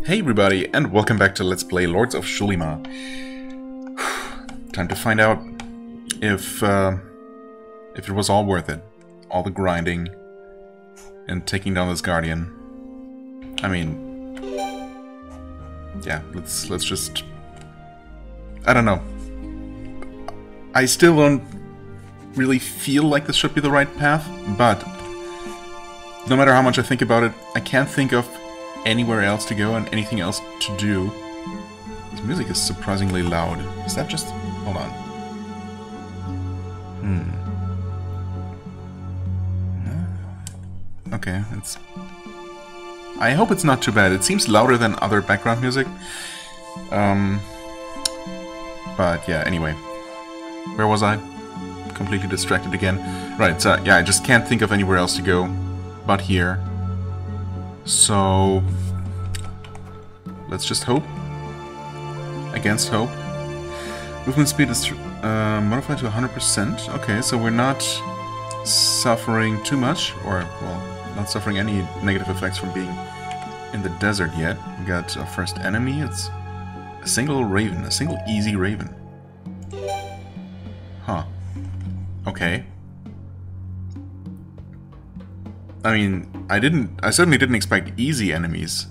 Hey everybody, and welcome back to Let's Play Lords of Xulima. Time to find out if it was all worth it. All the grinding and taking down this Guardian. I mean, yeah, let's just... I don't know. I still don't really feel like this should be the right path, but no matter how much I think about it, I can't think of anywhere else to go and anything else to do. This music is surprisingly loud. Is that just... hold on. Okay, it's... I hope it's not too bad. It seems louder than other background music. But yeah, anyway. Where was I? Completely distracted again. Right, so yeah, I just can't think of anywhere else to go but here. So let's just hope. Against hope. Movement speed is modified to 100%. Okay, so we're not suffering too much, or, well, not suffering any negative effects from being in the desert yet. We got our first enemy. It's a single raven, a single easy raven. Huh. Okay. I mean, I certainly didn't expect easy enemies.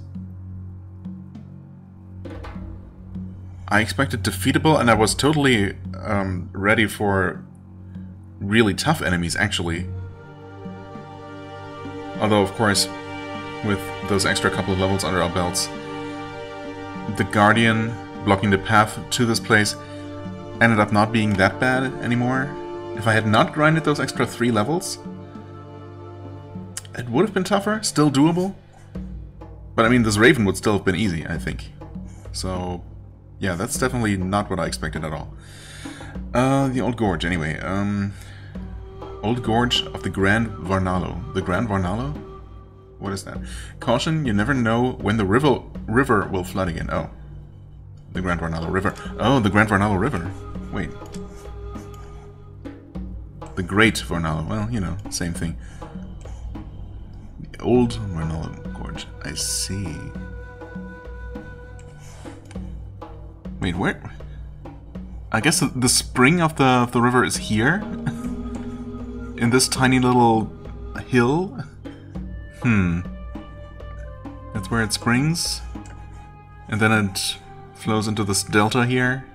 I expected defeatable, and I was totally ready for really tough enemies, actually. Although, of course, with those extra couple of levels under our belts, the Guardian blocking the path to this place ended up not being that bad anymore. If I had not grinded those extra 3 levels, it would have been tougher, still doable. But I mean, this Raven would still have been easy, I think. So, yeah, that's definitely not what I expected at all. The Old Gorge, anyway. Old Gorge of the Grand Varnalo. The Grand Varnalo? What is that? Caution, you never know when the river will flood again. Oh. The Grand Varnalo River. Oh, the Grand Varnalo River. Wait. The Great Varnalo. Well, you know, same thing. Old Varnalo Gorge. I see. Wait, where? I guess the spring of the river is here? In this tiny little hill? That's where it springs? And then it flows into this delta here?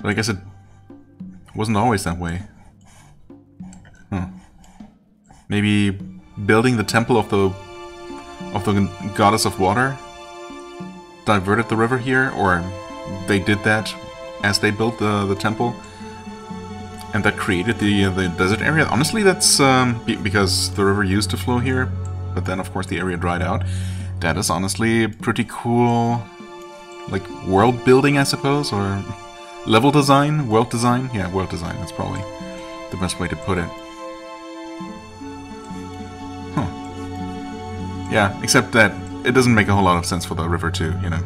But I guess it wasn't always that way. Huh. Maybe building the temple of the goddess of water diverted the river here, or they did that as they built the temple, and that created the desert area. Honestly, that's because the river used to flow here, but then of course the area dried out. That is honestly pretty cool, like world building, I suppose, or level design, world design. Yeah, world design. That's probably the best way to put it. Yeah, except that it doesn't make a whole lot of sense for the river to, you know,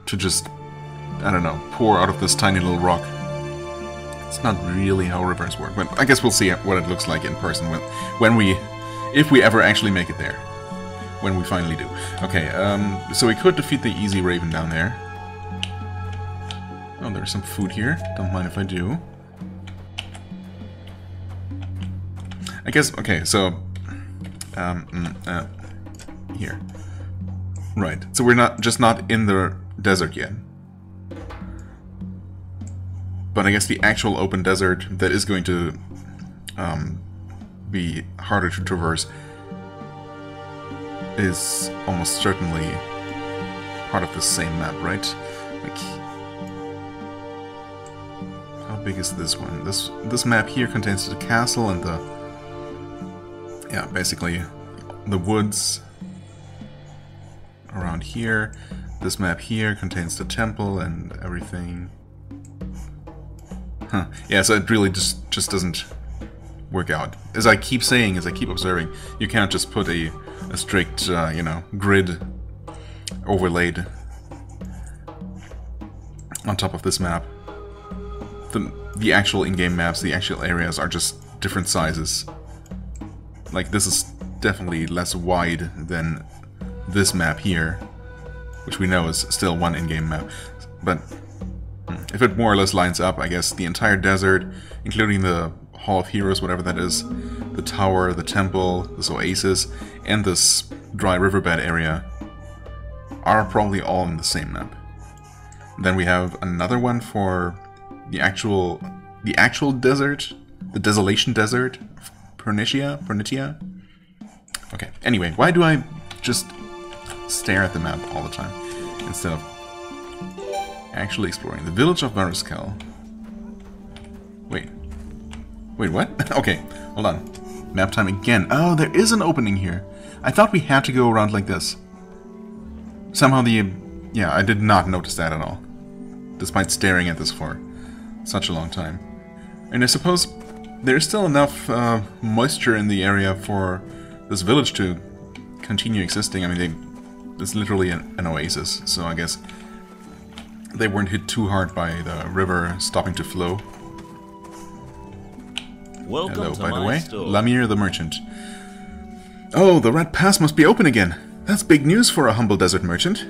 to just, I don't know, pour out of this tiny little rock. It's not really how rivers work, but I guess we'll see what it looks like in person if we ever actually make it there. When we finally do. Okay, so we could defeat the easy Raven down there. Oh, there's some food here. Don't mind if I do. I guess, okay, so... here. Right, so we're not in the desert yet. But I guess the actual open desert that is going to be harder to traverse is almost certainly part of the same map, right? Like, how big is this one? This map here contains the castle and the... yeah, basically the woods around here. This map here contains the temple and everything. Huh. Yeah, so it really just doesn't work out. As I keep saying, as I keep observing, you can't just put a strict, you know, grid overlaid on top of this map. The actual in-game maps, the actual areas are just different sizes. Like, this is definitely less wide than this map here, which we know is still one in-game map. But if it more or less lines up, I guess the entire desert, including the Hall of Heroes, whatever that is, the tower, the temple, this oasis, and this dry riverbed area, are probably all in the same map. Then we have another one for the actual desert, the Desolation Desert, Pernitia. Okay, anyway, why do I just stare at the map all the time instead of actually exploring? The village of Varuskel. Wait, what? Okay, hold on. Map time again. Oh, there is an opening here. I thought we had to go around like this. Somehow yeah, I did not notice that at all, despite staring at this for such a long time. And I suppose there's still enough moisture in the area for this village to continue existing. I mean, it's literally an oasis, so I guess they weren't hit too hard by the river stopping to flow. Welcome. Hello, to by the my way. store. Lamir the merchant. Oh, the Red Pass must be open again. That's big news for a humble desert merchant.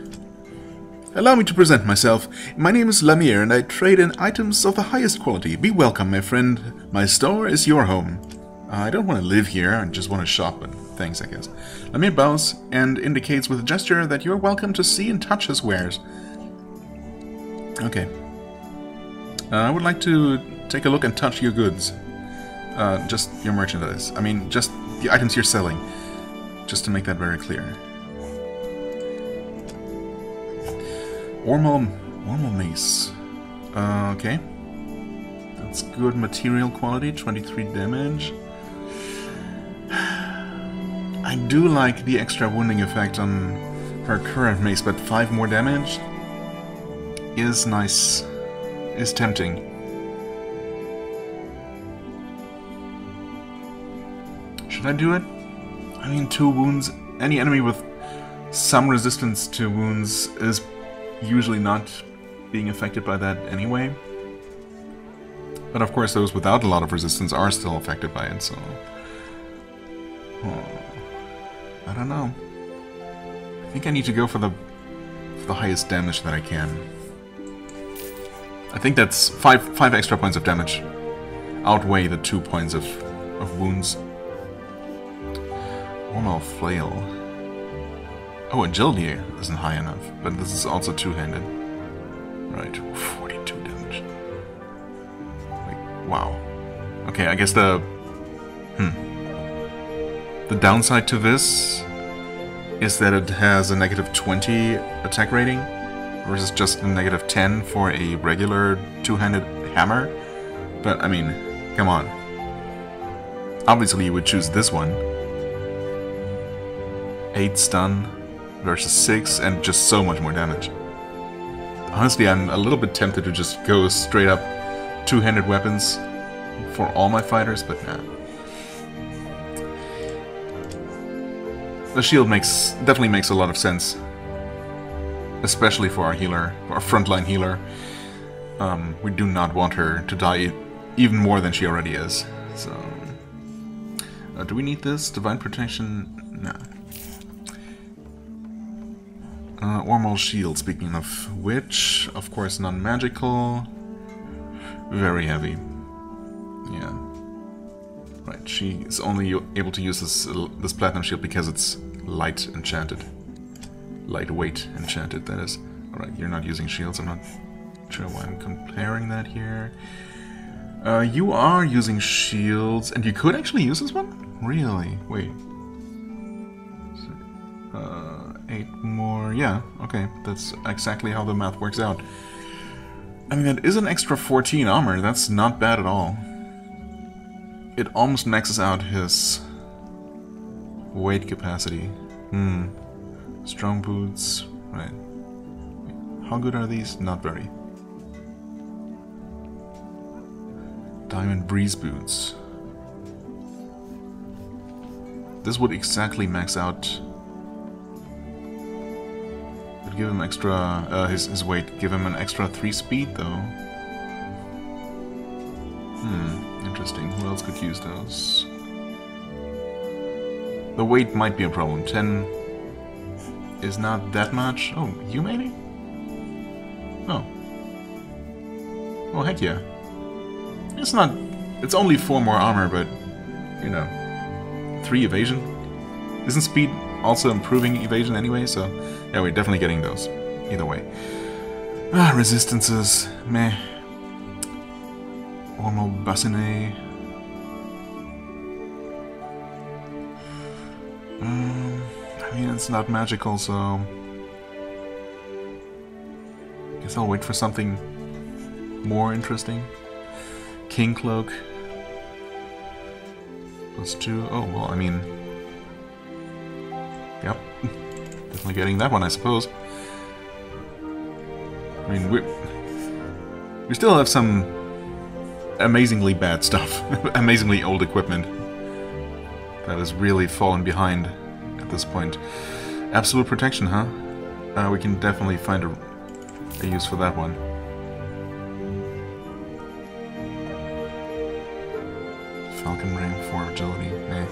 Allow me to present myself. My name is Lamir, and I trade in items of the highest quality. Be welcome, my friend. My store is your home. I don't want to live here, I just want to shop, but thanks, I guess. Lamir bows and indicates with a gesture that you're welcome to see and touch his wares. Okay. I would like to take a look and touch your goods. Just your merchandise. I mean, just the items you're selling. Just to make that very clear. Ormal mace. Okay. That's good material quality, 23 damage. I do like the extra wounding effect on her current mace, but 5 more damage is nice. Is tempting. Should I do it? I mean, 2 wounds. Any enemy with some resistance to wounds is usually not being affected by that anyway. But of course those without a lot of resistance are still affected by it, so... Oh, I don't know. I think I need to go for the highest damage that I can. I think that's 5 extra points of damage outweigh the 2 points of wounds. Ormal flail. Oh, agility isn't high enough, but this is also two-handed. Right, 42 damage. Like, wow. Okay, I guess the downside to this is that it has a negative 20 attack rating versus just a negative 10 for a regular two-handed hammer. But, I mean, come on. Obviously you would choose this one. 8 stun versus 6 and just so much more damage. Honestly, I'm a little bit tempted to just go straight up two-handed weapons for all my fighters, but nah. The shield definitely makes a lot of sense, especially for our healer, our frontline healer. We do not want her to die even more than she already is. So, do we need this? Divine Protection? Nah. Ormal Shield, speaking of which, of course non-magical, very heavy. Yeah. Right, she is only able to use this Platinum Shield because it's light enchanted. Lightweight enchanted, that is. Alright, you're not using shields, I'm not sure why I'm comparing that here. You are using shields, and you could actually use this one? Really? Wait. 8 more, yeah, okay, that's exactly how the math works out. I mean, that is an extra 14 armor, that's not bad at all. It almost maxes out his weight capacity. Strong boots, right. How good are these? Not very. Diamond breeze boots. This would exactly max out. Would give him extra, his weight, give him an extra 3 speed though. Interesting. Who else could use those? The weight might be a problem. 10 is not that much. Oh, you maybe? Oh. Oh, heck yeah. It's not... It's only 4 more armor, but... You know... 3 evasion? Isn't speed also improving evasion anyway? So, yeah, we're definitely getting those. Either way. Ah, resistances. Meh. Ormo Bassinet. I mean, it's not magical, so... Guess I'll wait for something more interesting. King Cloak. +2. Oh, well, I mean... Yep. Definitely getting that one, I suppose. I mean, we still have some amazingly bad stuff. Amazingly old equipment. That has really fallen behind at this point. Absolute protection, huh? We can definitely find a use for that one. Falcon Ring, 4 agility, eh.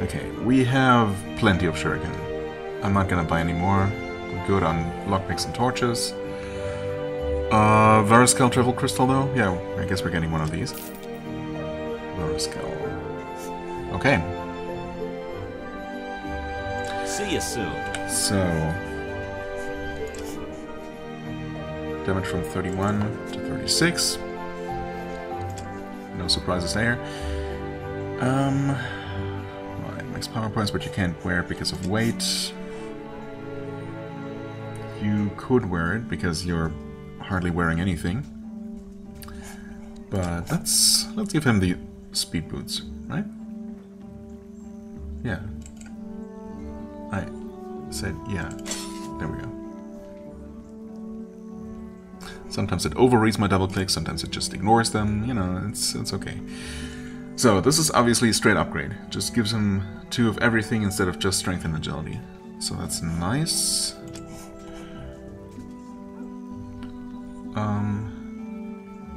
Okay, we have plenty of shuriken. I'm not gonna buy any more. We're good on lockpicks and torches. Varuscal Travel Crystal though? Yeah, I guess we're getting one of these. Varuscal. Okay. See you soon. So... damage from 31 to 36. No surprises there. Right, max power points, but you can't wear it because of weight. You could wear it because you're hardly wearing anything. But let's give him the speed boots, right? Yeah. I said yeah. There we go. Sometimes it overreads my double clicks, sometimes it just ignores them, you know, it's okay. So this is obviously a straight upgrade. Just gives him 2 of everything instead of just strength and agility. So that's nice.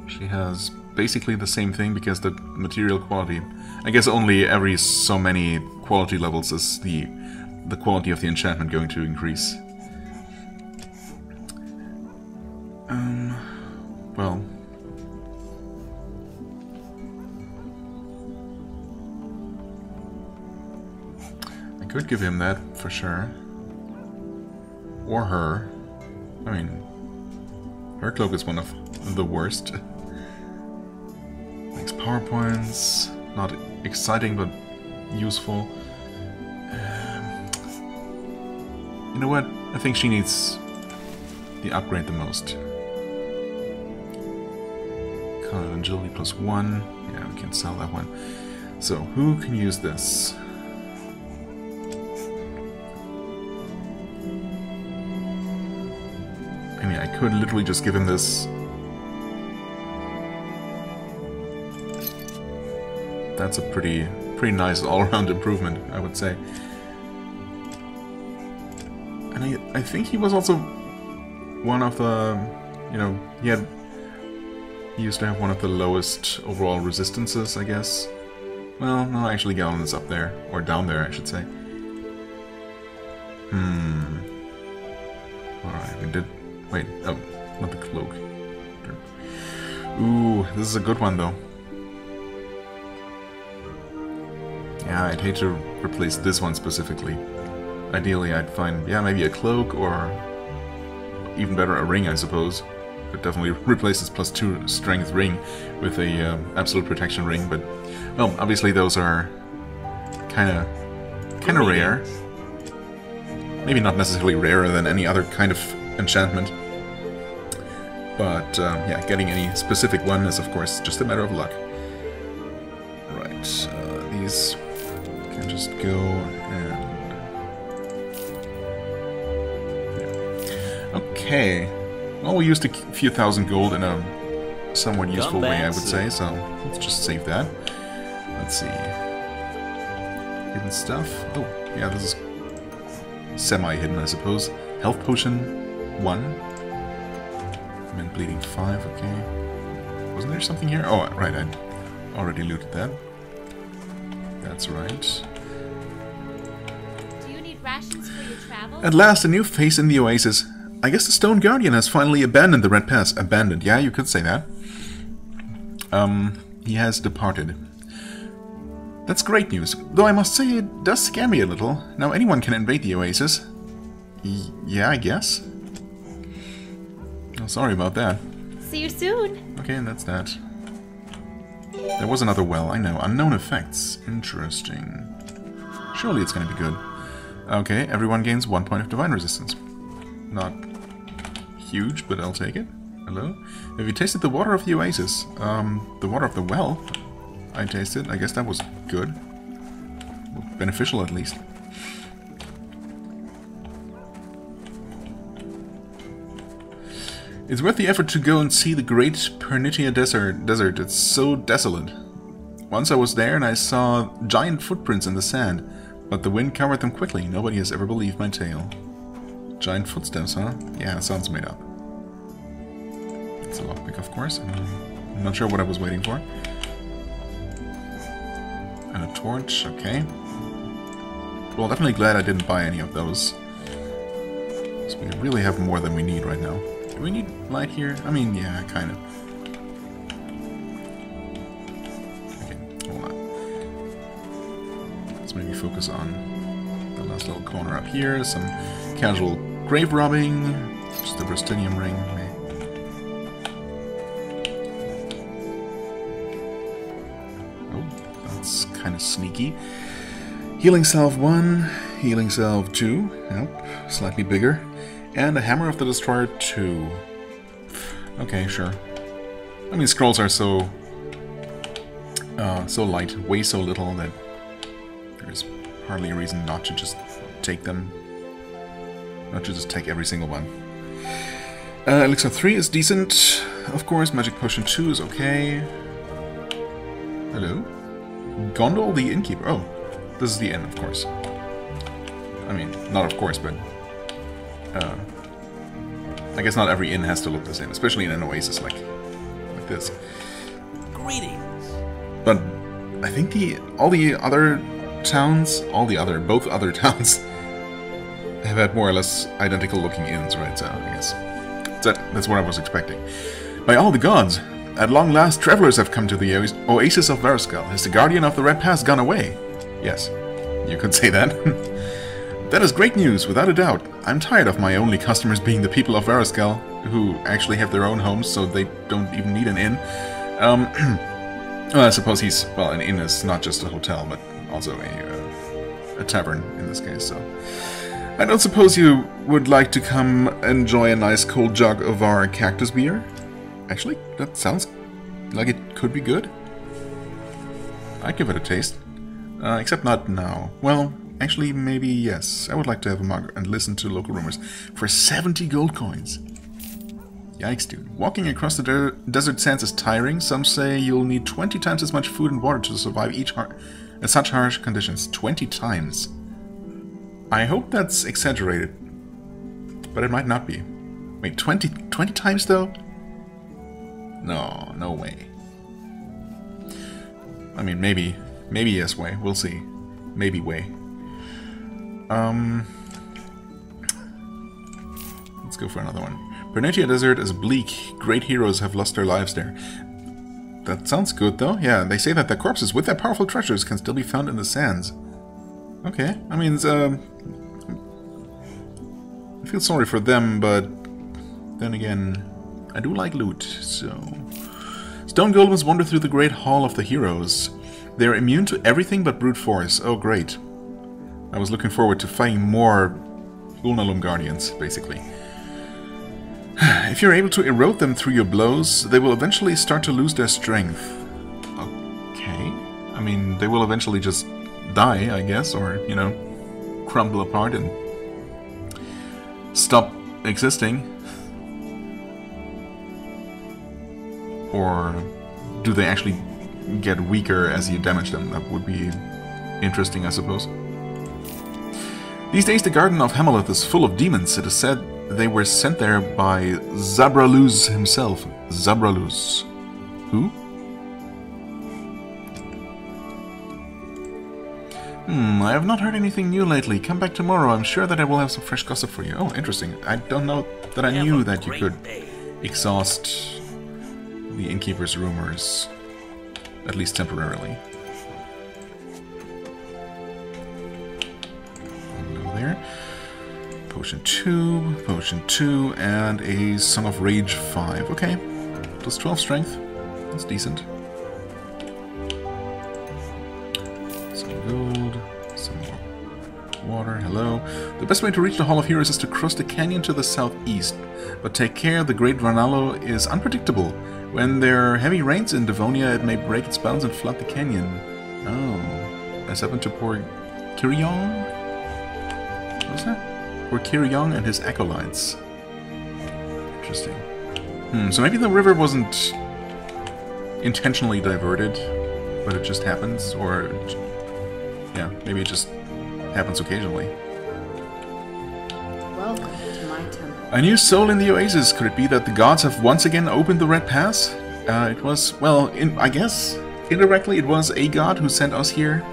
She has basically the same thing because the material quality, I guess only every so many quality levels is the quality of the enchantment going to increase. Well, I could give him that for sure, or her. I mean, her cloak is one of the worst. Makes power points, not exciting but useful. You know what? I think she needs the upgrade the most. Agility +1. Yeah, we can sell that one. So, who can use this? I mean, I could literally just give him this. That's a pretty nice all-around improvement, I would say. And I think he was also one of the, you know, he used to have one of the lowest overall resistances, I guess. Well, no, actually Gallon is up there. Or down there, I should say. Alright, we did... Wait, oh, not the cloak. Ooh, this is a good one, though. Yeah, I'd hate to replace this one specifically. Ideally, I'd find, yeah, maybe a cloak, or... even better, a ring, I suppose. Could definitely replace this +2 strength ring with a absolute protection ring, but well, obviously those are kind of rare. Maybe not necessarily rarer than any other kind of enchantment, but yeah, getting any specific one is of course just a matter of luck. Right, these can just go and yeah. Okay. Well, we used a few thousand gold in a somewhat useful way, I would say, so let's just save that. Let's see. Hidden stuff. Oh, yeah, this is semi-hidden, I suppose. Health potion 1. Men bleeding 5, okay. Wasn't there something here? Oh, right, I Already looted that. That's right. Do you need rations for your travel? At last, a new face in the Oasis. I guess the Stone Guardian has finally abandoned the Red Pass. Abandoned, yeah, you could say that. He has departed. That's great news, though I must say it does scare me a little. Now anyone can invade the Oasis. Yeah, I guess. Oh, sorry about that. See you soon. Okay, and that's that. There was another well, I know. Unknown effects. Interesting. Surely it's gonna be good. Okay, everyone gains 1 point of divine resistance. Not huge, but I'll take it. Hello? Have you tasted the water of the Oasis? The water of the well? I tasted. I guess that was good. Beneficial, at least. It's worth the effort to go and see the great Pernitia desert. It's so desolate. Once I was there and I saw giant footprints in the sand, but the wind covered them quickly. Nobody has ever believed my tale. Giant footsteps, huh? Yeah, sounds made up. It's a lockpick, of course. I'm not sure what I was waiting for. And a torch, okay. Well, definitely glad I didn't buy any of those. So we really have more than we need right now. Do we need light here? I mean, yeah, kind of. Okay, hold on. Let's maybe focus on the last little corner up here. Some casual grave robbing. Just the Brustinium ring. Oh, that's kind of sneaky. Healing salve 1, healing salve 2. Yep, slightly bigger. And a Hammer of the Destroyer 2. Okay, sure. I mean, scrolls are so light, weigh so little that there's hardly a reason not to just take them. Not to just take every single one. Elixir 3 is decent. Of course, Magic Potion 2 is okay. Hello? Gondol the Innkeeper. Oh, this is the inn, of course. I mean, not of course, but... I guess not every inn has to look the same, especially in an oasis like this. Greetings. But I think both other towns have had more or less identical looking inns, right? So I guess that's what I was expecting. By all the gods, at long last travelers have come to the Oasis of Varuskel. Has the Guardian of the Red Pass gone away? Yes, you could say that. That is great news, without a doubt. I'm tired of my only customers being the people of Varuskel, who actually have their own homes, so they don't even need an inn. Well, I suppose well, an inn is not just a hotel, but also a tavern in this case, so... I don't suppose you would like to come enjoy a nice cold jug of our cactus beer? Actually, that sounds like it could be good. I'd give it a taste. Except not now. Well... Actually, maybe yes. I would like to have a mug and listen to local rumors. For 70 gold coins. Yikes, dude. Walking across the desert sands is tiring. Some say you'll need 20 times as much food and water to survive such harsh conditions. 20 times. I hope that's exaggerated. But it might not be. Wait, 20 times though? No way. I mean, maybe yes way. We'll see. Maybe way. Let's go for another one. Pernitia Desert is bleak. Great heroes have lost their lives there. That sounds good, though. Yeah, they say that the corpses with their powerful treasures can still be found in the sands. Okay, I mean, I feel sorry for them, but then again, I do like loot, so... Stone golems wander through the Great Hall of the Heroes. They are immune to everything but brute force. Oh, great. I was looking forward to fighting more Ulnalum Guardians, basically. If you're able to erode them through your blows, they will eventually start to lose their strength. Okay. I mean, they will eventually just die, I guess, or, you know, crumble apart and stop existing. Or do they actually get weaker as you damage them? That would be interesting, I suppose. These days the Garden of Hammerleth is full of demons. It is said they were sent there by Zabraluz himself. Zabraluz. Who? I have not heard anything new lately. Come back tomorrow. I'm sure that I will have some fresh gossip for you. Oh, interesting. I don't know that I knew that you could exhaust the innkeeper's rumors, at least temporarily. Hello there. Potion 2, and a Song of Rage 5. Okay. Plus 12 strength. That's decent. Gold, some more water, hello. The best way to reach the Hall of Heroes is to cross the canyon to the southeast. But take care, the Great Varnalo is unpredictable. When there are heavy rains in Devonia, it may break its bounds and flood the canyon. Oh. That's happened to poor Kirion? What was that? Poor Kirion and his acolytes. Interesting. So maybe the river wasn't intentionally diverted, but it just happens, or... yeah, maybe it just happens occasionally. Welcome to my temple. A new soul in the Oasis. Could it be that the gods have once again opened the Red Pass? It was, well, I guess, indirectly it was a god who sent us here.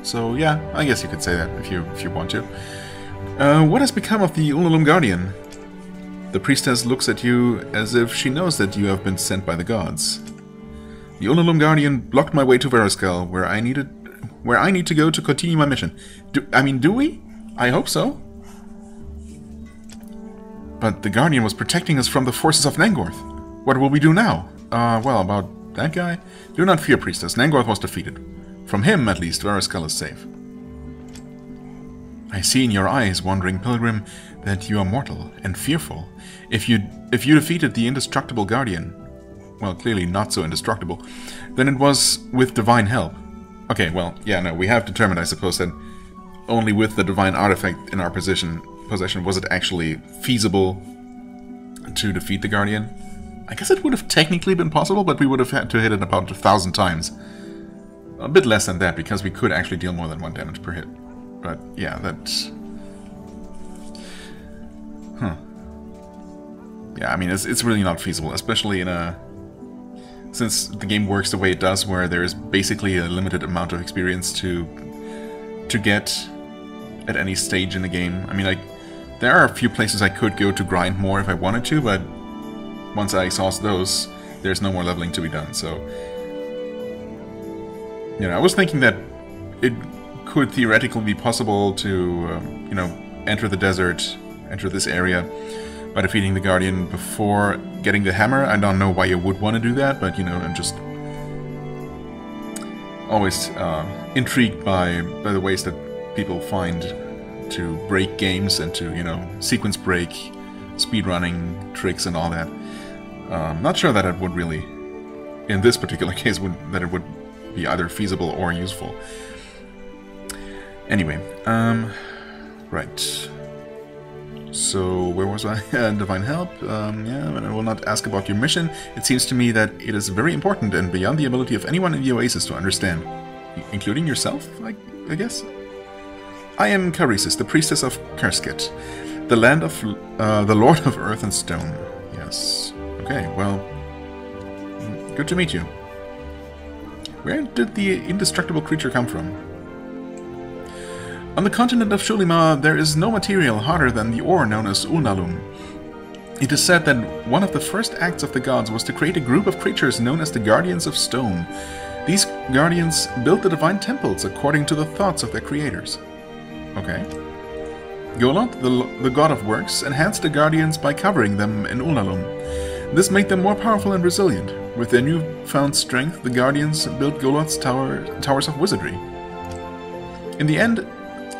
So yeah, I guess you could say that if you want to. What has become of the Unalum Guardian? The priestess looks at you as if she knows that you have been sent by the gods. The Unalum Guardian blocked my way to Verascal, where I need to go to continue my mission. Do we? I hope so. But the Guardian was protecting us from the forces of Nangorth. What will we do now? Well, about that guy? Do not fear, priestess. Nangorth was defeated. From him, at least, Verascal is safe. I see in your eyes, wandering pilgrim, that you are mortal and fearful. If you defeated the indestructible Guardian, well, clearly not so indestructible, then it was with divine help. Okay, well, yeah, no, we have determined, I suppose, that only with the divine artifact in our possession was it actually feasible to defeat the Guardian. I guess it would have technically been possible, but we would have had to hit it about 1,000 times. A bit less than that, because we could actually deal more than 1 damage per hit. But, yeah, that's... huh. Yeah, I mean, it's really not feasible, especially in a... since the game works the way it does, where there is basically a limited amount of experience to get at any stage in the game. I mean, there are a few places I could go to grind more if I wanted to, but once I exhaust those, there's no more leveling to be done, so... you know, I was thinking that it could theoretically be possible to, you know, enter the desert, enter this area, by defeating the Guardian before getting the hammer. I don't know why you would want to do that, but, you know, I'm just always intrigued by the ways that people find to break games and to, you know, sequence break, speedrunning tricks and all that. Not sure that it would really, in this particular case, that it would be either feasible or useful. Anyway, right. So, where was I? Divine help. Yeah, but I will not ask about your mission. It seems to me that it is very important and beyond the ability of anyone in the Oasis to understand. Including yourself, I guess? I am Carisis, the priestess of Kersket, the land of the Lord of Earth and Stone. Yes. Okay, well, good to meet you. Where did the indestructible creature come from? On the continent of Xulima, there is no material harder than the ore known as Unalum. It is said that one of the first acts of the gods was to create a group of creatures known as the Guardians of Stone. These guardians built the divine temples according to the thoughts of their creators. Okay. Golot, the god of works, enhanced the guardians by covering them in Unalum. This made them more powerful and resilient. With their newfound strength, the guardians built Golot's towers of wizardry. In the end,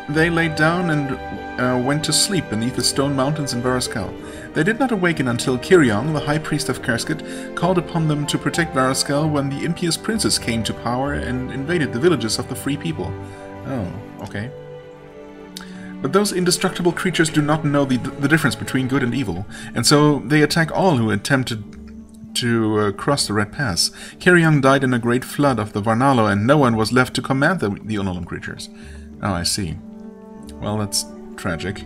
they laid down and went to sleep beneath the stone mountains in Verascal. They did not awaken until Kirion, the high priest of Kersket, called upon them to protect Verascal when the impious princes came to power and invaded the villages of the free people. Oh, okay. But those indestructible creatures do not know the difference between good and evil, and so they attack all who attempted to cross the Red Pass. Kirion died in a great flood of the Varnalo, and no one was left to command the Unalum creatures. Oh, I see. Well, that's tragic.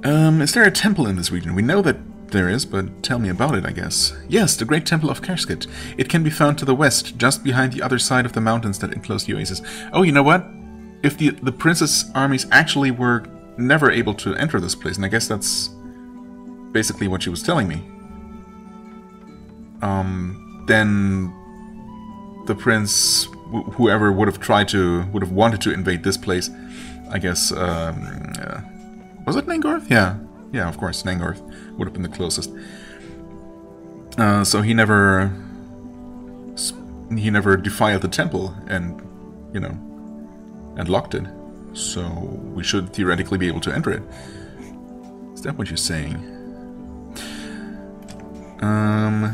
Is there a temple in this region? We know that there is, but tell me about it, I guess. Yes, the Great Temple of Kerskit. It can be found to the west, just behind the other side of the mountains that enclose the Oasis. Oh, you know what? If the Princess armies actually were never able to enter this place, and I guess that's basically what she was telling me, then the prince, whoever would have wanted to invade this place, I guess, was it Nangorth? Yeah, of course, Nangorth would have been the closest. So he never defiled the temple and, you know, and locked it. So we should theoretically be able to enter it. Is that what you're saying?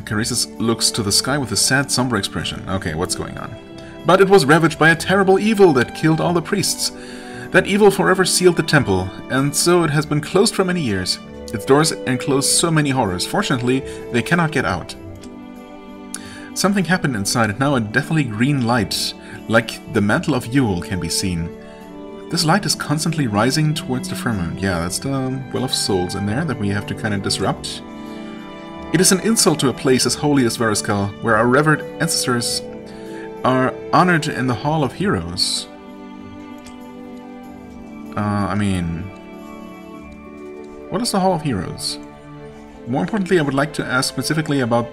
Carissus looks to the sky with a sad, somber expression. Okay, what's going on? But it was ravaged by a terrible evil that killed all the priests. That evil forever sealed the temple, and so it has been closed for many years. Its doors enclose so many horrors. Fortunately, they cannot get out. Something happened inside, and now a deathly green light, like the mantle of Yule, can be seen. This light is constantly rising towards the firmament. Yeah, that's the Well of Souls in there that we have to kind of disrupt. It is an insult to a place as holy as Varuskel, where our revered ancestors are honored in the Hall of Heroes. I mean, what is the Hall of Heroes? More importantly, I would like to ask specifically about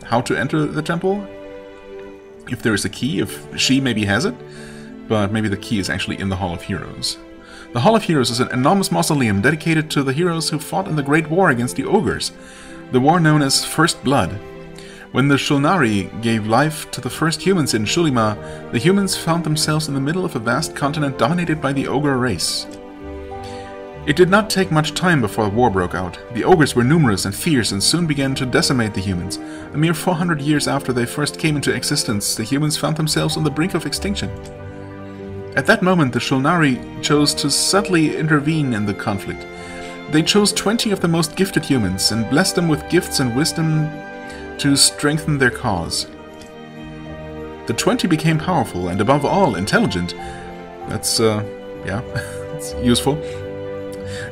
how to enter the temple. If there is a key, if she maybe has it, but maybe the key is actually in the Hall of Heroes. The Hall of Heroes is an enormous mausoleum dedicated to the heroes who fought in the Great War against the Ogres, the war known as First Blood. When the Shulnari gave life to the first humans in Xulima, the humans found themselves in the middle of a vast continent dominated by the Ogre race. It did not take much time before war broke out. The Ogres were numerous and fierce and soon began to decimate the humans. A mere 400 years after they first came into existence, the humans found themselves on the brink of extinction. At that moment, the Shulnari chose to subtly intervene in the conflict. They chose 20 of the most gifted humans and blessed them with gifts and wisdom to strengthen their cause. The 20 became powerful and, above all, intelligent. That's, yeah, it's useful.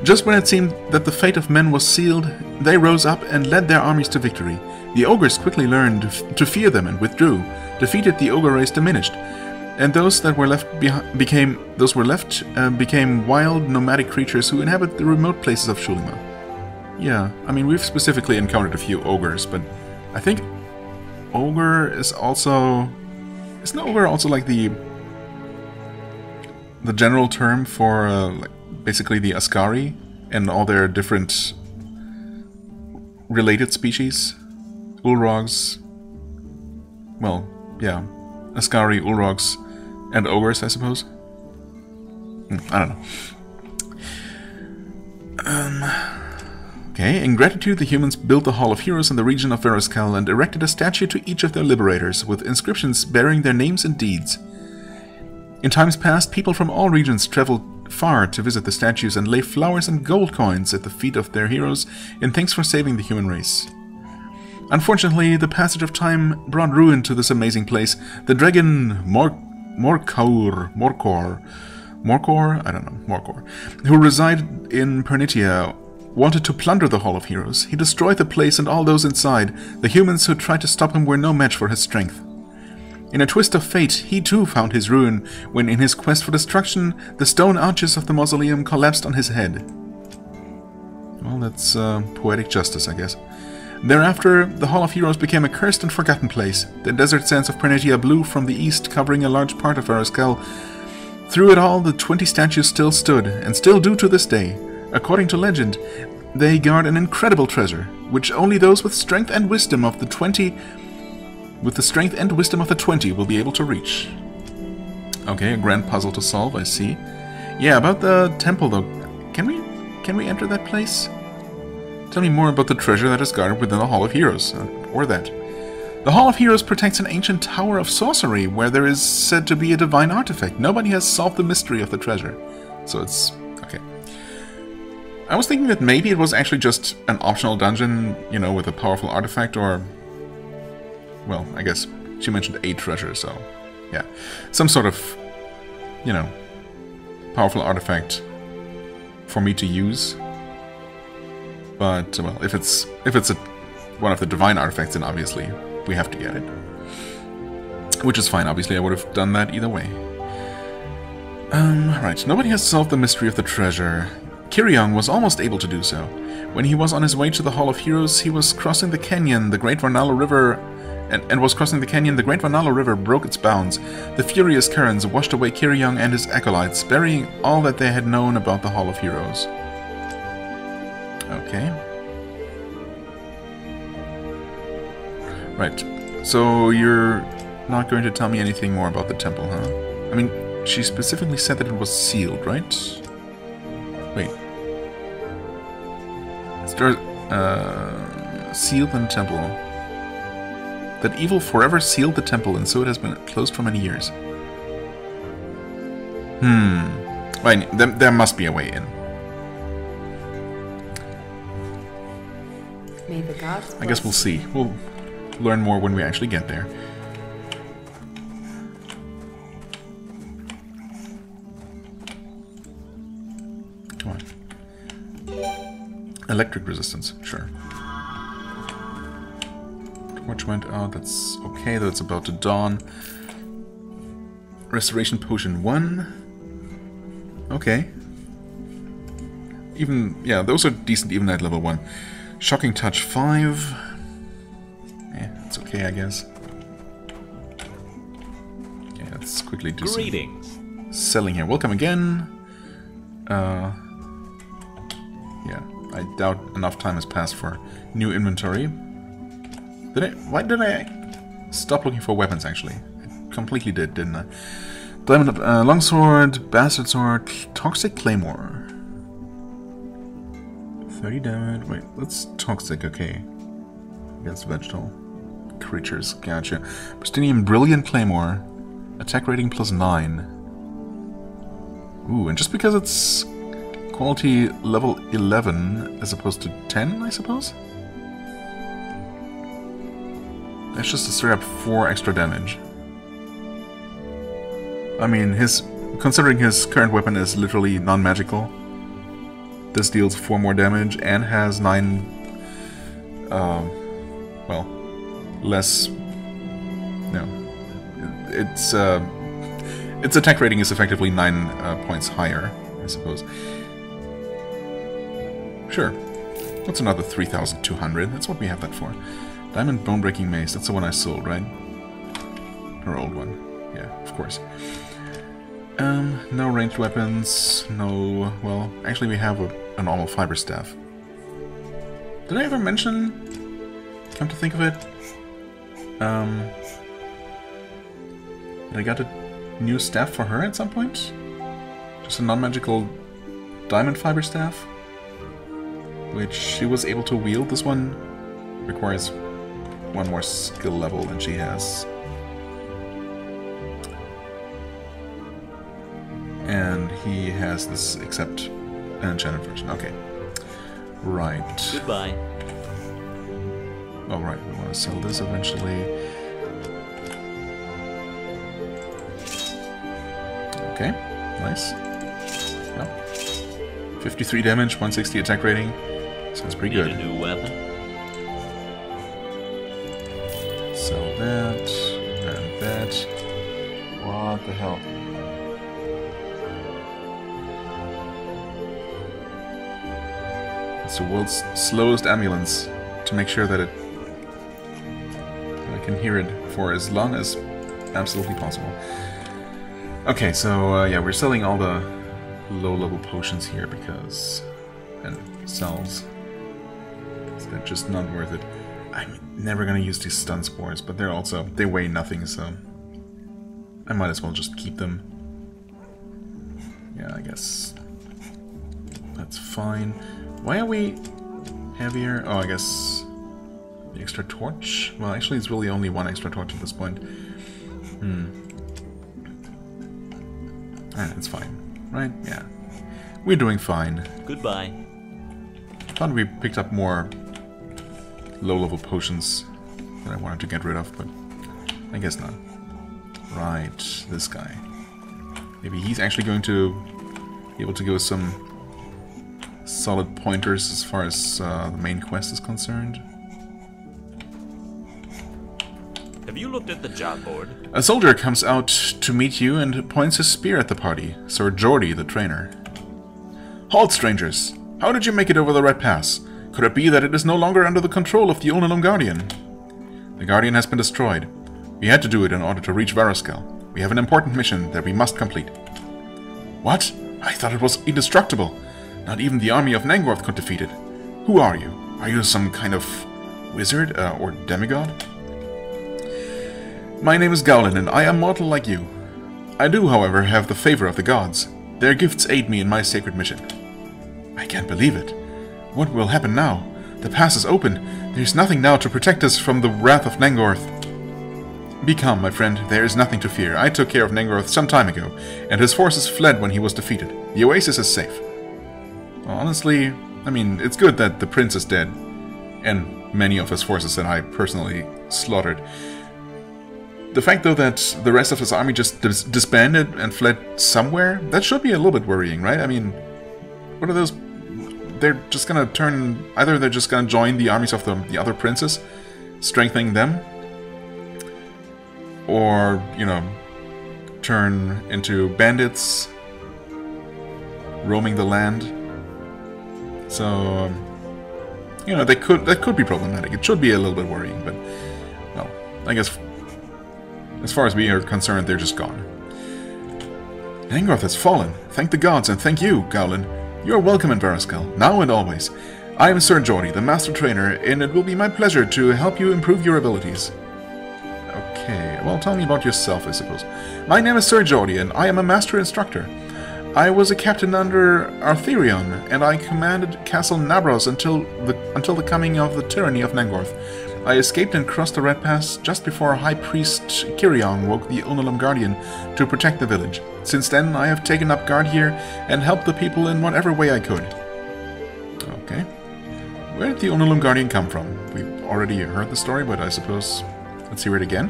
Just when it seemed that the fate of men was sealed, they rose up and led their armies to victory. The ogres quickly learned to fear them and withdrew. Defeated, the ogre race diminished, and those that were left became wild, nomadic creatures who inhabit the remote places of Xulima. Yeah, I mean, we've specifically encountered a few ogres, but I think ogre is also... Isn't ogre also like the general term for like basically the Ascari and all their different related species? Ulrogs. Well, yeah. Ascari, Ulrogs, and ogres, I suppose. I don't know. Okay, in gratitude, the humans built the Hall of Heroes in the region of Varuskel and erected a statue to each of their liberators, with inscriptions bearing their names and deeds. In times past, people from all regions traveled far to visit the statues and lay flowers and gold coins at the feet of their heroes in thanks for saving the human race. Unfortunately, the passage of time brought ruin to this amazing place. The dragon Morkor, who resided in Pernitia, wanted to plunder the Hall of Heroes. He destroyed the place and all those inside. The humans who tried to stop him were no match for his strength. In a twist of fate, he too found his ruin, when in his quest for destruction, the stone arches of the mausoleum collapsed on his head. Well, that's poetic justice, I guess. Thereafter, the Hall of Heroes became a cursed and forgotten place. The desert sands of Pernitia blew from the east, covering a large part of Varuskel. Through it all, the 20 statues still stood, and still do to this day. According to legend, they guard an incredible treasure, which only those with strength and wisdom of the 20 will be able to reach. Okay, a grand puzzle to solve, I see. Yeah, about the temple though. Can we enter that place? Tell me more about the treasure that is guarded within the Hall of Heroes, or that. The Hall of Heroes protects an ancient tower of sorcery, where there is said to be a divine artifact. Nobody has solved the mystery of the treasure. So it's... okay. I was thinking that maybe it was actually just an optional dungeon, you know, with a powerful artifact, or... well, I guess she mentioned a treasure, so... yeah. Some sort of, you know, powerful artifact for me to use. But, well, if it's one of the divine artifacts, then obviously we have to get it. Which is fine, obviously I would have done that either way. Right, nobody has solved the mystery of the treasure. Kiryong was almost able to do so. When he was on his way to the Hall of Heroes, he was crossing the canyon, the Great Varnalo River, and was crossing the canyon, the Great Varnalo River broke its bounds. The furious currents washed away Kiryong and his acolytes, burying all that they had known about the Hall of Heroes. Okay. Right, so you're not going to tell me anything more about the temple, huh? I mean, she specifically said that it was sealed, right? Wait. Sealed in temple. That evil forever sealed the temple, and so it has been closed for many years. Right, there must be a way in. May the gods I guess we'll see. We'll learn more when we actually get there. Come on. Electric resistance, sure. Torch went out, that's okay, though it's about to dawn. Restoration potion 1. Okay. Even, yeah, those are decent even at level 1. Shocking touch 5. It's okay, I guess. Okay, let's quickly do some selling here. Welcome again. Yeah, I doubt enough time has passed for new inventory. Why did I stop looking for weapons, actually? I completely did, didn't I? Diamond longsword, bastard sword, toxic claymore. 30 damage. Wait, that's toxic, okay. Against vegetable creatures, gotcha. Pristinium brilliant claymore. Attack rating +9. Ooh, and just because it's quality level 11 as opposed to 10, I suppose? That's just a straight up 4 extra damage. I mean, considering his current weapon is literally non-magical, this deals 4 more damage and has 9, well, less, no, its attack rating is effectively 9 points higher, I suppose. Sure, what's another 3,200? That's what we have that for. Diamond bone-breaking mace, that's the one I sold, right? Her old one, yeah, of course. No ranged weapons, no, well, actually we have a normal fiber staff. Did I ever mention, come to think of it, that I got a new staff for her at some point? Just a non-magical diamond fiber staff, which she was able to wield. This one requires 1 more skill level than she has. And he has this, except an enchanted version. Okay. Right. Goodbye. Oh, right. We want to sell this eventually. Okay. Nice. Well, 53 damage, 160 attack rating. Sounds pretty good. Need a new weapon? Sell that. And that. What the hell? It's the world's slowest ambulance to make sure that I can hear it for as long as absolutely possible. Okay, so yeah, we're selling all the low-level potions here because, and cells, so they're just not worth it. I'm never gonna use these stun spores, but they weigh nothing, so I might as well just keep them. Yeah, I guess that's fine. Why are we heavier? Oh, I guess the extra torch? Well, actually it's really only 1 extra torch at this point. Alright, it's fine. Right? Yeah. We're doing fine. Goodbye. Thought we picked up more low-level potions that I wanted to get rid of, but I guess not. Right, this guy. Maybe he's actually going to be able to give us some solid pointers as far as the main quest is concerned. Have you looked at the job board? A soldier comes out to meet you and points his spear at the party. Sir Geordie, the trainer. Halt, strangers! How did you make it over the Red Pass? Could it be that it is no longer under the control of the Ulnalum Guardian? The Guardian has been destroyed. We had to do it in order to reach Varuskel. We have an important mission that we must complete. What? I thought it was indestructible. Not even the army of Nangorth could defeat it. Who are you? Are you some kind of wizard or demigod? My name is Gaulin, and I am mortal like you. I do, however, have the favor of the gods. Their gifts aid me in my sacred mission. I can't believe it. What will happen now? The pass is open. There's nothing now to protect us from the wrath of Nangorth. Be calm, my friend. There is nothing to fear. I took care of Nangorth some time ago, and his forces fled when he was defeated. The Oasis is safe. Well, honestly, I mean, it's good that the prince is dead, and many of his forces that I personally slaughtered. The fact, though, that the rest of his army just disbanded and fled somewhere, that should be a little bit worrying, right? I mean, what are those... They're just gonna turn... Either they're just gonna join the armies of the other princes, strengthening them, or, you know, turn into bandits, roaming the land. So, you know, that could be problematic. It should be a little bit worrying, but, well, I guess... As far as we are concerned, they're just gone. Nangorth has fallen. Thank the gods, and thank you, Gaulin. You are welcome in Varuskel, now and always. I am Sir Geordie, the Master Trainer, and it will be my pleasure to help you improve your abilities. Okay, well, tell me about yourself, I suppose. My name is Sir Geordie, and I am a Master Instructor. I was a captain under Arthurion, and I commanded Castle Nabros until the coming of the tyranny of Nangorth. I escaped and crossed the Red Pass just before High Priest Kiriong woke the Ulnalum Guardian to protect the village. Since then, I have taken up guard here and helped the people in whatever way I could. Okay. Where did the Ulnalum Guardian come from? We've already heard the story, but I suppose... Let's hear it again.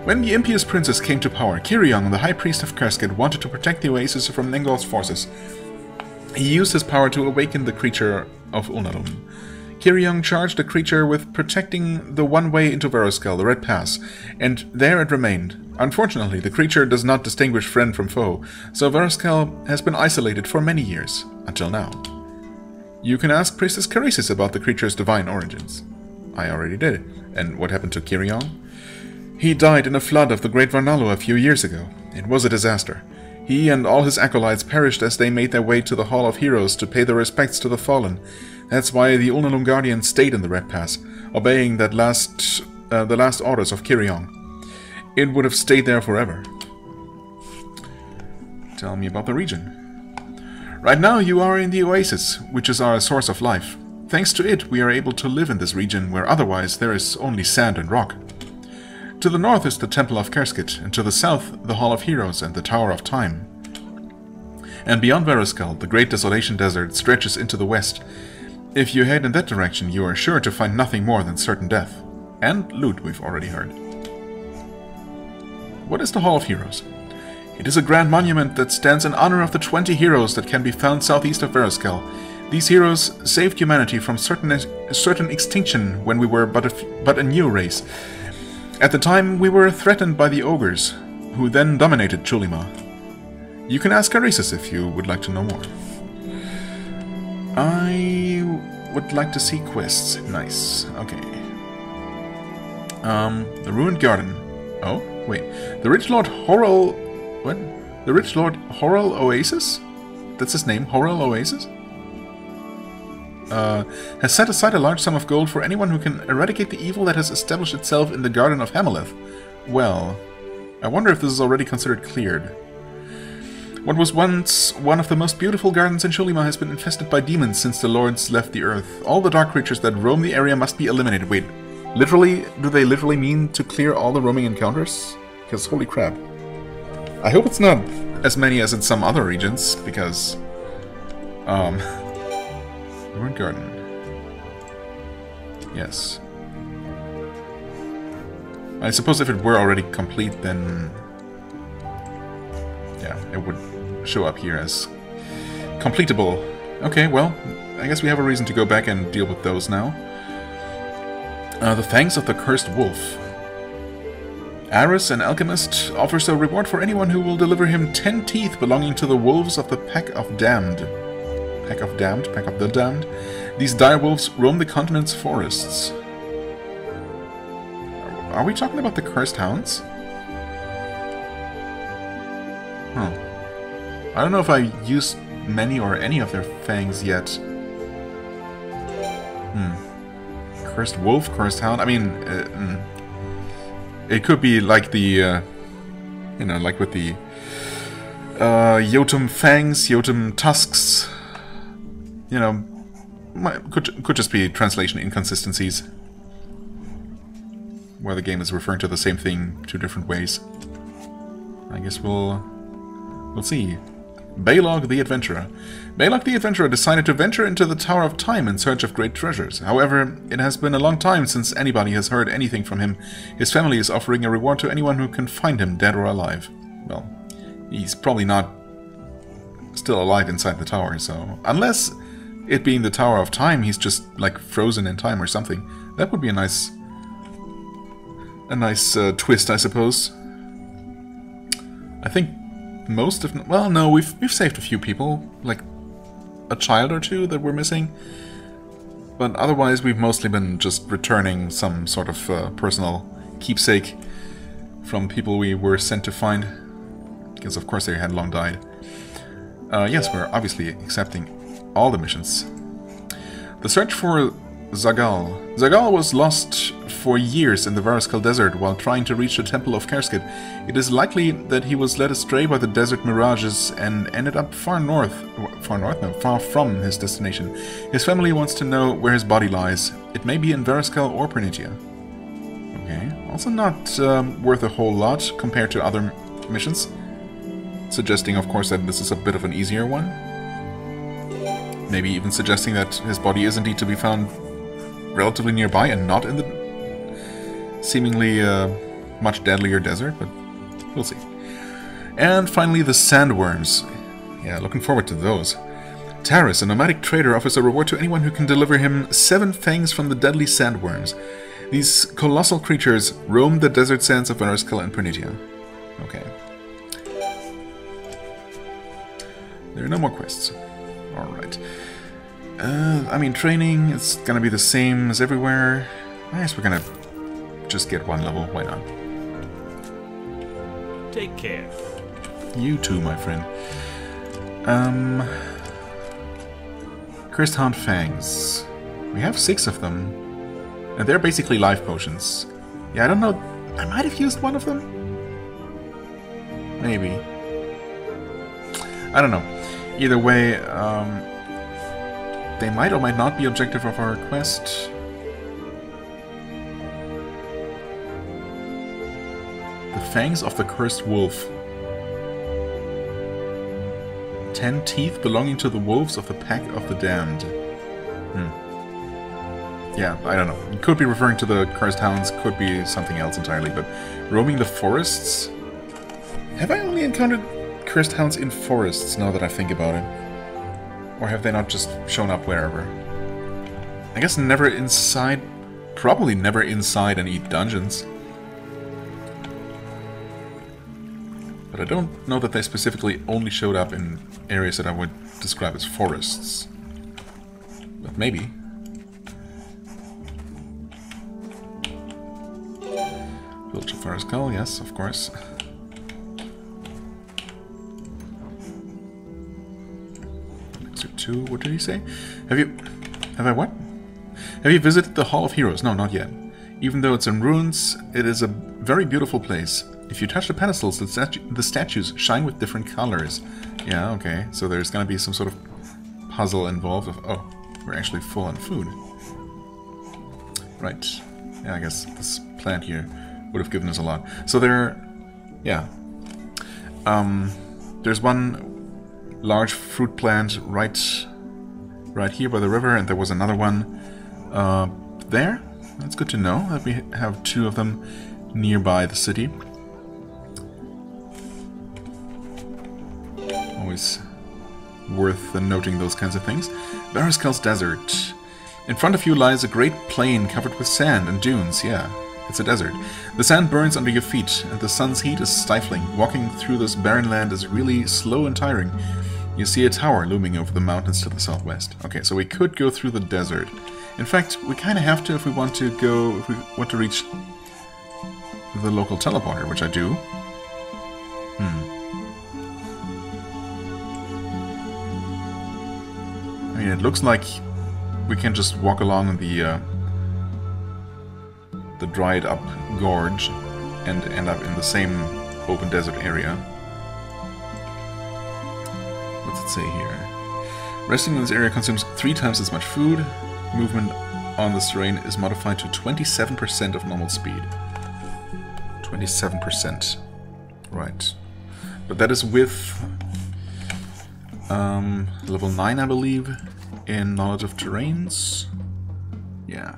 When the impious princess came to power, Kiriong, the High Priest of Kerskid, wanted to protect the Oasis from Nangorth's forces. He used his power to awaken the creature of Ulnalum. Kiriong charged the creature with protecting the one way into Varuskel, the Red Pass, and there it remained. Unfortunately, the creature does not distinguish friend from foe, so Varuskel has been isolated for many years, until now. You can ask Priestess Caresis about the creature's divine origins. I already did. And what happened to Kiriong? He died in a flood of the Great Varnalo a few years ago. It was a disaster. He and all his acolytes perished as they made their way to the Hall of Heroes to pay their respects to the fallen. That's why the Ulnalum Guardian stayed in the Red Pass, obeying the last orders of Kiriong. It would have stayed there forever. Tell me about the region. Right now you are in the Oasis, which is our source of life. Thanks to it, we are able to live in this region where otherwise there is only sand and rock. To the north is the Temple of Kerskid, and to the south the Hall of Heroes and the Tower of Time. And beyond Varuskel, the Great Desolation Desert stretches into the west. If you head in that direction, you are sure to find nothing more than certain death. And loot, we've already heard. What is the Hall of Heroes? It is a grand monument that stands in honor of the 20 heroes that can be found southeast of Varuskel. These heroes saved humanity from certain extinction when we were but a new race. At the time, we were threatened by the ogres, who then dominated Xulima. You can ask Caresis if you would like to know more. I would like to see quests. Nice. Okay. The Ruined Garden. Oh, wait. The Rich Lord Horrell... What? The Rich Lord Horrell Oasis? That's his name, Horrell Oasis? Has set aside a large sum of gold for anyone who can eradicate the evil that has established itself in the Garden of Hameleth. Well, I wonder if this is already considered cleared. What was once one of the most beautiful gardens in Xulima has been infested by demons since the lords left the earth. All the dark creatures that roam the area must be eliminated. Wait, literally? Do they literally mean to clear all the roaming encounters? Because holy crap. I hope it's not as many as in some other regions, because... Ruined Garden. Yes. I suppose if it were already complete, then... yeah, it would show up here as completable Okay, well, I guess we have a reason to go back and deal with those now. The Fangs of the Cursed Wolf. Aris, an alchemist, offers a reward for anyone who will deliver him 10 teeth belonging to the wolves of the Pack of Damned. Pack of the Damned. These dire wolves roam the continent's forests. Are we talking about the Cursed Hounds? Huh. I don't know if I used many or any of their fangs yet. Cursed Wolf, Cursed Hound. I mean, it could be like the, you know, like with the Yotum Fangs, Yotum Tusks. You know, could just be translation inconsistencies, where the game is referring to the same thing 2 different ways. I guess we'll see. Balog the Adventurer. Balog the Adventurer decided to venture into the Tower of Time in search of great treasures. However, it has been a long time since anybody has heard anything from him. His family is offering a reward to anyone who can find him, dead or alive. Well, he's probably not still alive inside the tower, so... Unless, it being the Tower of Time, he's just, like, frozen in time or something. That would be a nice twist, I suppose. I think most of... Well, no, we've saved a few people, like a child or 2 that we're missing. But otherwise, we've mostly been just returning some sort of personal keepsake from people we were sent to find. Because, of course, they had long died. Yes, we're obviously accepting all the missions. The search for Zagal. Zagal was lost for years in the Varascal Desert while trying to reach the Temple of Kerskid. It is likely that he was led astray by the desert mirages and ended up far from his destination. His family wants to know where his body lies. It may be in Varascal or Pernitia. Okay, also not worth a whole lot compared to other missions. Suggesting, of course, that this is a bit of an easier one. Maybe even suggesting that his body is indeed to be found relatively nearby and not in the seemingly much deadlier desert, but we'll see. And finally, the Sandworms. Yeah, looking forward to those. Taris, a nomadic trader, offers a reward to anyone who can deliver him 7 fangs from the deadly Sandworms. These colossal creatures roam the desert sands of Varascal and Pernitia. Okay. There are no more quests. Alright. I mean, training, it's gonna be the same as everywhere. I guess we're gonna just get 1 level, why not? Take care. You too, my friend. Cursed Hound Fangs. We have 6 of them. And they're basically life potions. Yeah, I don't know. I might have used one of them? Maybe. I don't know. Either way, they might or might not be objective of our quest. The Fangs of the Cursed Wolf. 10 teeth belonging to the wolves of the Pack of the Damned. Yeah, I don't know. It could be referring to the Cursed Hounds, could be something else entirely, but roaming the forests? Have I only encountered Cursed Hounds in forests, now that I think about it? Or have they not just shown up wherever? I guess never inside... Probably never inside any dungeons. But I don't know that they specifically only showed up in areas that I would describe as forests. But maybe. Village of Varascal, yes, of course. What did he say? Have I what? Have you visited the Hall of Heroes? No, not yet. Even though it's in ruins, it is a very beautiful place. If you touch the pedestals, the statues shine with different colors. Yeah, okay. So there's gonna be some sort of puzzle involved. Oh, we're actually full on food. Right. Yeah, I guess this plant here would have given us a lot. So there... Yeah. There's one large fruit plant right here by the river, and there was another one there. That's good to know that we have 2 of them nearby the city. worth noting those kinds of things. Varuskel's Desert. In front of you lies a great plain covered with sand and dunes. Yeah, it's a desert. The sand burns under your feet, and the sun's heat is stifling. Walking through this barren land is really slow and tiring. You see a tower looming over the mountains to the southwest. Okay, so we could go through the desert. In fact, we kind of have to if we want to go, if we want to reach the local teleporter, which I do. I mean, it looks like we can just walk along the dried up gorge and end up in the same open desert area. What's it say here? Resting in this area consumes 3 times as much food. Movement on this terrain is modified to 27% of normal speed. 27%. Right. But that is with level 9, I believe, in knowledge of terrains. Yeah.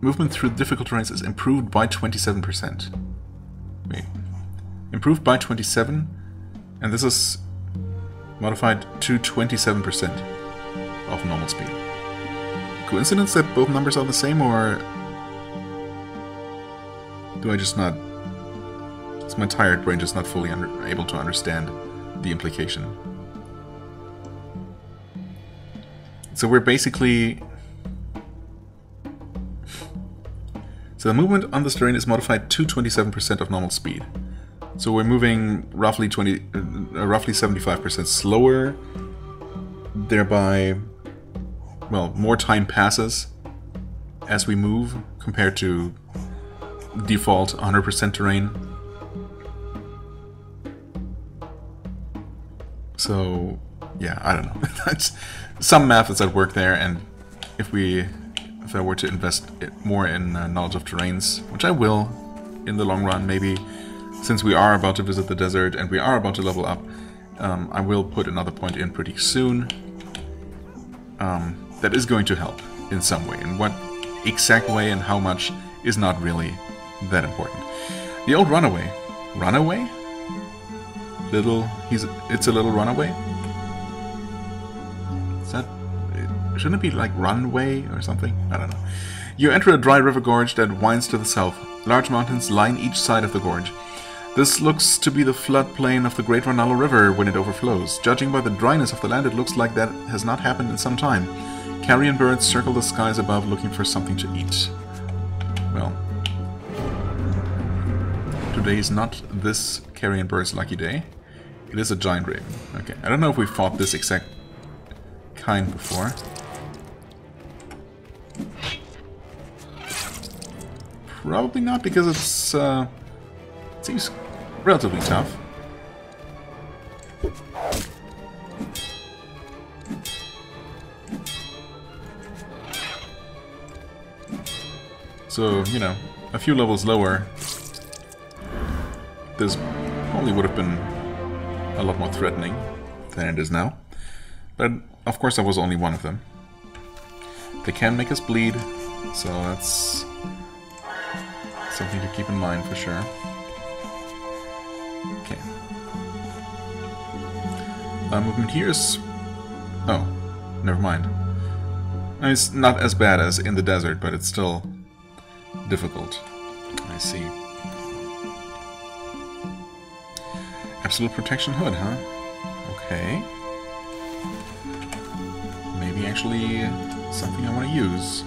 Movement through difficult terrains is improved by 27%. Wait. Improved by 27, and this is modified to 27% of normal speed. Coincidence that both numbers are the same, or do I just not... Is my tired brain just not fully able to understand the implication? So we're basically... So the movement on this terrain is modified to 27% of normal speed. So we're moving roughly 75% slower, thereby, well, more time passes as we move compared to default 100% terrain. So, yeah, I don't know. That's some math is at work there, and if I were to invest more in knowledge of terrains, which I will in the long run, maybe, since we are about to visit the desert and we are about to level up, I will put another point in pretty soon. That is going to help in some way. In what exact way and how much is not really that important. The old runaway. Runaway? It's a little runaway? Is that... Shouldn't it be like runway or something? I don't know. You enter a dry river gorge that winds to the south. Large mountains line each side of the gorge. This looks to be the floodplain of the Great Ranallo River when it overflows. Judging by the dryness of the land, it looks like that has not happened in some time. Carrion birds circle the skies above looking for something to eat. Well, today is not this carrion bird's lucky day. It is a giant raven. Okay, I don't know if we fought this exact kind before. Probably not, because it's it seems relatively tough. So, you know, a few levels lower, this probably would have been a lot more threatening than it is now. But, of course, that was only one of them. They can make us bleed, so that's something to keep in mind for sure. Okay. Movement here is... Oh, never mind. I mean, it's not as bad as in the desert, but it's still difficult. I see. Absolute protection hood, huh? Okay. Maybe actually something I want to use.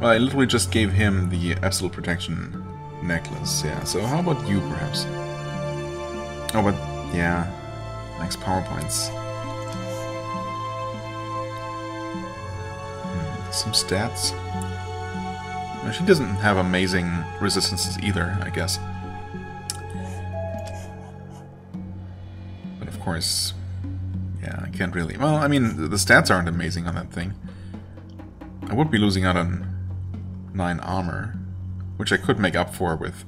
Well, I literally just gave him the absolute protection necklace, yeah. So how about you, perhaps? Oh, but, yeah. Next PowerPoints. Some stats. Well, she doesn't have amazing resistances either, I guess. But of course, yeah, I can't really... Well, I mean, the stats aren't amazing on that thing. I would be losing out on 9 armor, which I could make up for with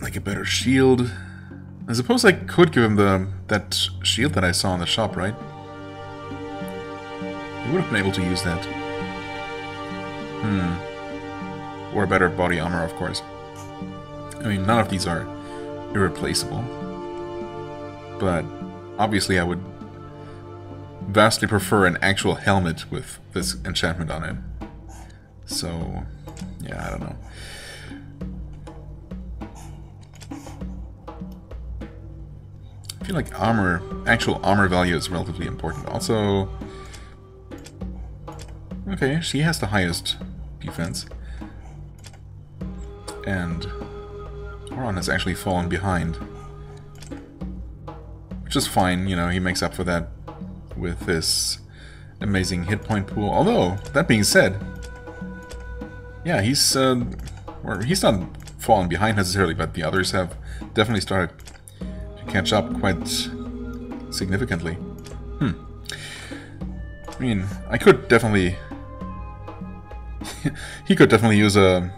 like a better shield. I suppose I could give him that shield that I saw in the shop, right? He would have been able to use that. Or a better body armor, of course. I mean, none of these are irreplaceable. But obviously I would vastly prefer an actual helmet with this enchantment on it. So, yeah, I don't know. I feel like actual armor value is relatively important. Also, okay, she has the highest defense. And Oron has actually fallen behind. Which is fine, you know, he makes up for that with this amazing hit point pool. Although, that being said, yeah, he's not fallen behind necessarily, but the others have definitely started to catch up quite significantly. I mean, I could definitely... he could definitely use an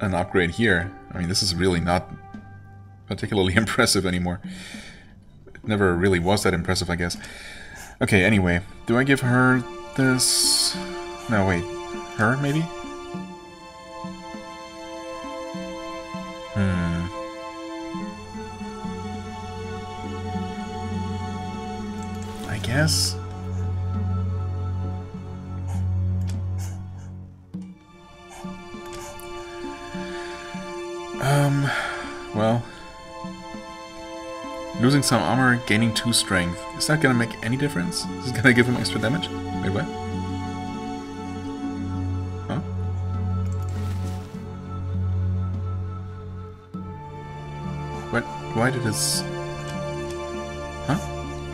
upgrade here. I mean, this is really not particularly impressive anymore. It never really was that impressive, I guess. Okay, anyway, do I give her this? No, wait. Her, maybe? I guess. Well, losing some armor, gaining 2 strength. Is that gonna make any difference? Is it gonna give him extra damage? Wait, what? Huh? What? Why did his... Huh?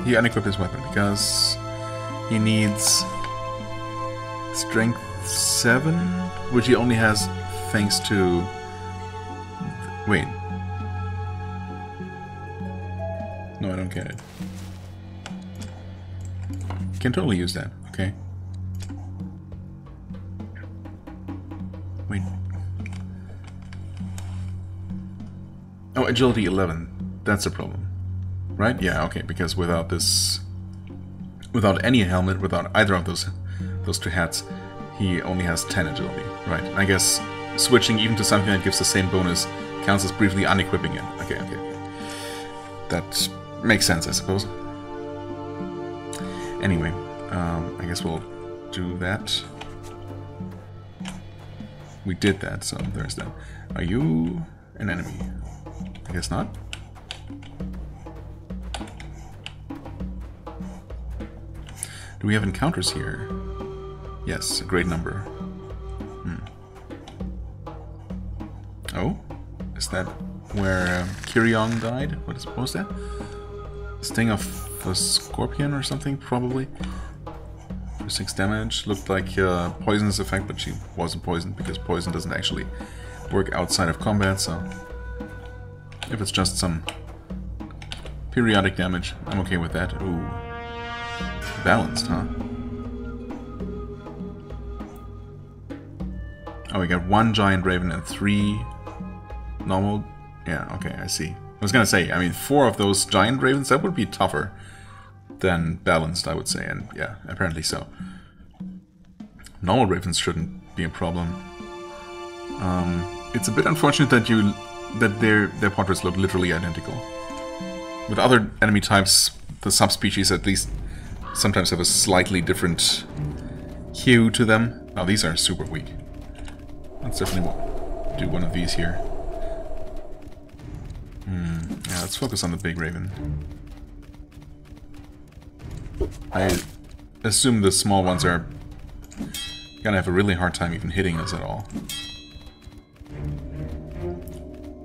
He unequipped his weapon because he needs strength 7, which he only has thanks to... Wait. No, I don't get it. Can totally use that, okay. Wait. Oh, agility 11. That's a problem. Right? Yeah, okay, because without this... Without any helmet, without either of those 2 hats, he only has 10 agility. Right, I guess switching even to something that gives the same bonus counts as briefly unequipping it. Okay. That makes sense, I suppose. Anyway, I guess we'll do that. We did that, so there's that. Are you an enemy? I guess not. Do we have encounters here? Yes, a great number. Oh? Is that where Kirion died? What was that? Sting of a scorpion or something, probably? For 6 damage. Looked like a poisonous effect, but she wasn't poisoned because poison doesn't actually work outside of combat, so... If it's just some periodic damage, I'm okay with that. Ooh. Balanced, huh? Oh, we got 1 giant raven and 3 normal... Yeah, okay, I see. I was gonna say, I mean, 4 of those giant ravens, that would be tougher than balanced, I would say, and yeah, apparently so. Normal ravens shouldn't be a problem. It's a bit unfortunate that their portraits look literally identical. With other enemy types, the subspecies at least sometimes have a slightly different hue to them. Oh, these are super weak. Let's definitely do one of these here. Yeah, let's focus on the big raven. I assume the small ones are gonna have a really hard time even hitting us at all.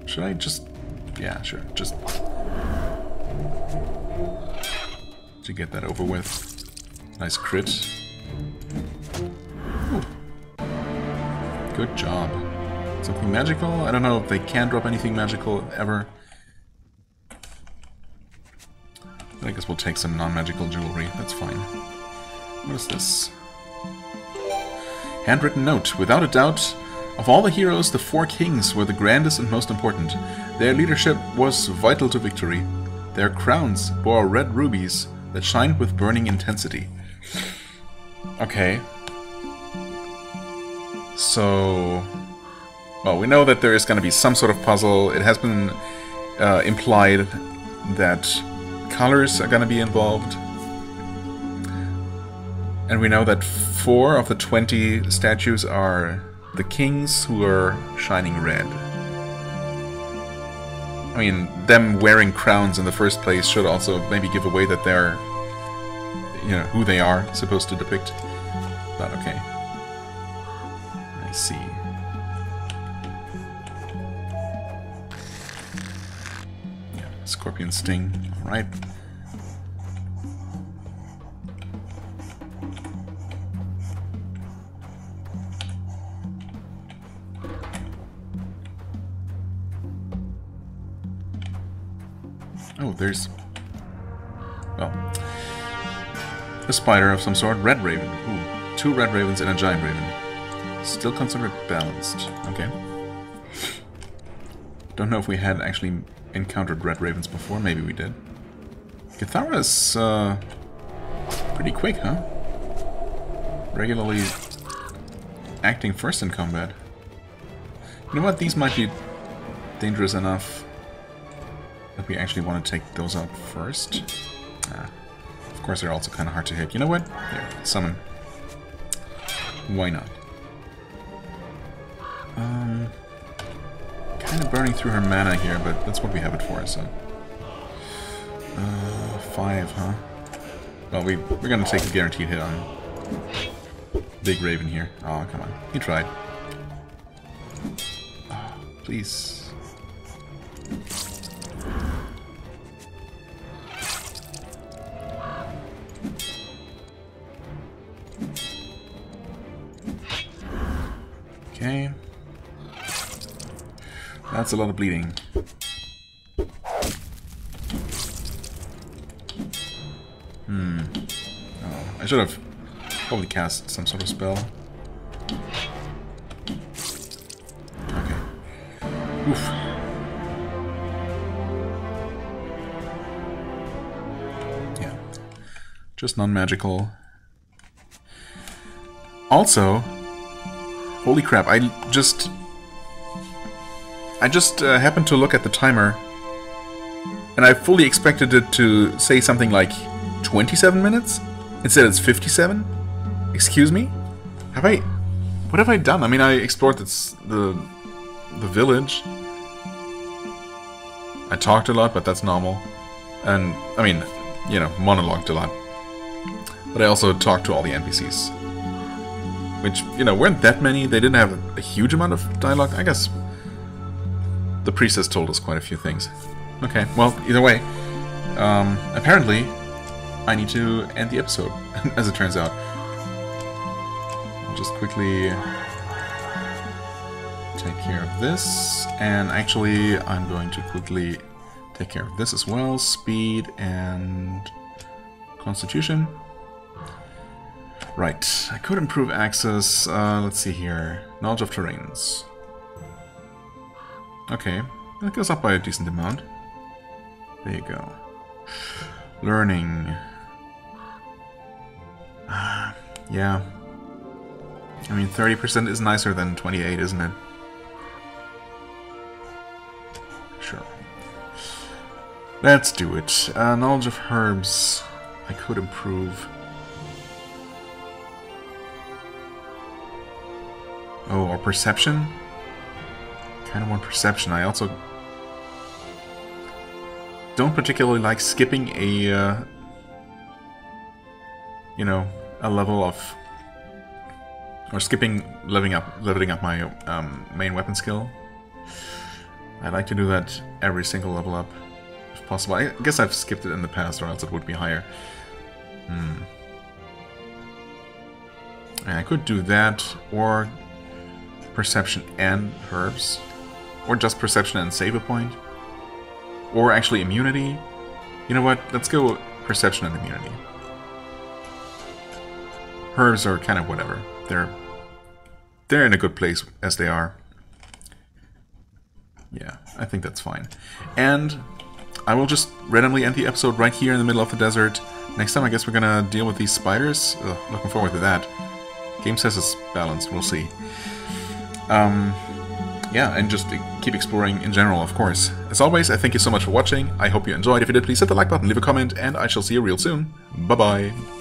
Should I just... Yeah, sure, just... to get that over with. Nice crit. Ooh. Good job. Something magical? I don't know if they can drop anything magical ever. But I guess we'll take some non-magical jewelry. That's fine. What is this? Handwritten note. Without a doubt, of all the heroes, the 4 kings were the grandest and most important. Their leadership was vital to victory. Their crowns bore red rubies that shined with burning intensity. Okay. So... Well, we know that there is going to be some sort of puzzle. It has been implied that colors are going to be involved. And we know that 4 of the 20 statues are the kings who are shining red. I mean, them wearing crowns in the first place should also maybe give away that they're, you know, who they are supposed to depict. But okay. I see. Yeah, Scorpion Sting. Alright. Oh, there's... well... a spider of some sort. Red raven. Ooh, 2 red ravens and a giant raven. Still considered balanced. Okay. Don't know if we had actually encountered red ravens before. Maybe we did. Cathara's pretty quick, huh? Regularly acting first in combat. You know what? These might be dangerous enough that we actually want to take those out first. Of course, they're also kind of hard to hit. You know what? Here, summon. Why not? Kind of burning through her mana here, but that's what we have it for, so... 5, huh? Well, we're gonna take a guaranteed hit on Big Raven here. Oh, come on. He tried. Oh, please. Okay. That's a lot of bleeding. Oh, I should have probably cast some sort of spell. Okay. Oof. Yeah. Just non-magical. Also, holy crap, I just happened to look at the timer, and I fully expected it to say something like 27 minutes? Instead it's 57? Excuse me? What have I done? I mean, I explored the village. I talked a lot, but that's normal. And, I mean, you know, monologued a lot. But I also talked to all the NPCs. Which, you know, weren't that many. They didn't have a huge amount of dialogue. I guess the priestess told us quite a few things. Okay, well, either way. Apparently, I need to end the episode, as it turns out. I'll just quickly take care of this. And actually, I'm going to quickly take care of this as well. Speed and Constitution. Right, I could improve access. Let's see here. Knowledge of terrains. Okay, that goes up by a decent amount. There you go. Learning. Yeah. I mean, 30% is nicer than 28, isn't it? Sure. Let's do it. Knowledge of herbs. I could improve. Oh, or perception? Kind of want perception. I also don't particularly like skipping a, you know, a level of, or skipping leveling up my main weapon skill. I like to do that every single level up, if possible. I guess I've skipped it in the past, or else it would be higher. And I could do that, or perception and herbs, or just perception and save a point, or actually immunity. You know what? Let's go perception and immunity. Herbs are kind of whatever. They're in a good place as they are. Yeah, I think that's fine. And I will just randomly end the episode right here in the middle of the desert. Next time I guess we're gonna deal with these spiders. Ugh, looking forward to that. Game says it's balanced, we'll see. yeah, and just keep exploring in general, of course. As always, I thank you so much for watching. I hope you enjoyed. If you did, please hit the like button, leave a comment, and I shall see you real soon. Bye-bye.